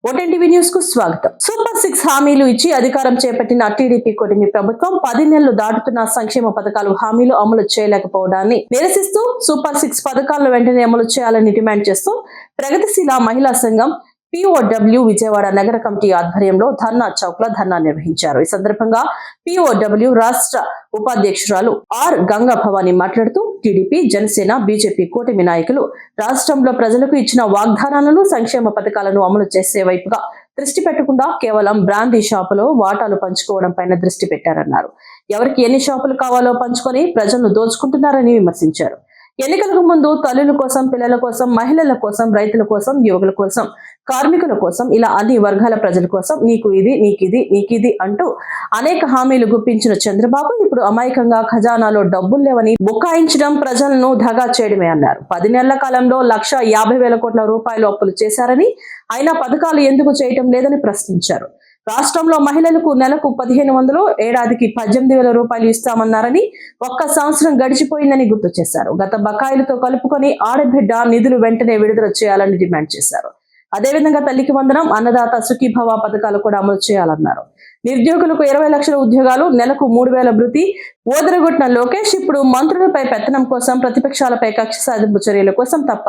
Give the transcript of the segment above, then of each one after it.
ఓటెన్ TV news కు స్వాగతం. Super 6 హామీలు ఇచ్చి అధికారం చేపట్టిన టీడీపీ కూటమి ప్రభుత్వం 10 నెలలు దాటుతున్న సంక్షేమ పథకాలు హామీలు అమలు చేయలేకపోవడాన్ని నిరసిస్తూ సూపర్ 6 పథకాలను వెంటనే అమలు చేయాలని డిమాండ్ చేస్తూ ప్రగతిశీల మహిళా సంఘం POW విజయవాడ నగర కమిటీ ఆధ్వర్యంలో ధర్నా చౌక్ లో ధర్నా నిర్వహించారు. ఈ సందర్భంగా POW రాష్ట్ర ఉపాధ్యక్షురాలు ఆర్ గంగా భవాని మాట్లాడుతూ టీడీపీ, జనసేన, బీజేపీ కూటమి నాయకులు రాష్ట్రంలో ప్రజలకు ఇచ్చిన వాగ్దానాలను, సంక్షేమ పథకాలను అమలు చేసే వైపుగా దృష్టి పెట్టకుండా కేవలం బ్రాందీ షాపులో వాటాలు పంచుకోవడం పైన దృష్టి పెట్టారన్నారు. ఎవరికి ఎన్ని షాపులు కావాలో పంచుకొని ప్రజలను దోచుకుంటున్నారని విమర్శించారు. ఎన్నికలకు ముందు తల్లుల కోసం, పిల్లల కోసం, మహిళల కోసం, రైతుల కోసం, యువకుల కోసం, కార్మికుల కోసం, ఇలా అన్ని వర్గాల ప్రజల కోసం నీకు ఇది, నీకిది, నీకిది అంటూ అనేక హామీలు గుప్పించిన చంద్రబాబు ఇప్పుడు అమాయకంగా ఖజానాలో డబ్బులు లేవని బుకాయించడం, ప్రజలను దగా చేయడమే అన్నారు. 10 నెలల కాలంలో 1,50,000 కోట్ల రూపాయలు అప్పులు చేశారని, అయినా పథకాలు ఎందుకు చేయటం లేదని ప్రశ్నించారు. రాష్ట్రంలో మహిళలకు నెలకు 1,500, ఏడాదికి 18,000 రూపాయలు ఇస్తామన్నారని, ఒక్క సంవత్సరం గడిచిపోయిందని గుర్తు చేశారు. గత బకాయిలతో కలుపుకొని ఆడబిడ్డ నిధులు వెంటనే విడుదల చేయాలని డిమాండ్ చేశారు. అదేవిధంగా తల్లికి వందనం, అన్నదాత సుఖీభవ పథకాలు కూడా అమలు చేయాలన్నారు. నిరుద్యోగులకు 20 లక్షల ఉద్యోగాలు, నెలకు 3,000 భృతి ఓదరగొట్టిన లోకేష్ ఇప్పుడు మంత్రులపై పెత్తనం కోసం, ప్రతిపక్షాలపై కక్ష సాధింపు చర్యల కోసం తప్ప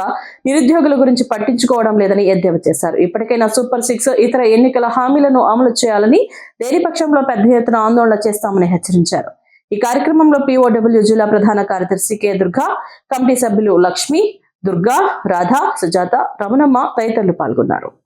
నిరుద్యోగుల గురించి పట్టించుకోవడం లేదని ఎద్దేవా చేశారు. ఇప్పటికైనా సూపర్ 6 ఇతర ఎన్నికల హామీలను అమలు చేయాలని, లేని పక్షంలో పెద్ద ఎత్తున ఆందోళన చేస్తామని హెచ్చరించారు. ఈ కార్యక్రమంలో POW జిల్లా ప్రధాన కార్యదర్శి K. దుర్గా, కమిటీ సభ్యులు లక్ష్మి, దుర్గా, రాధ, సుజాత, రమణమ్మ తదితరులు పాల్గొన్నారు.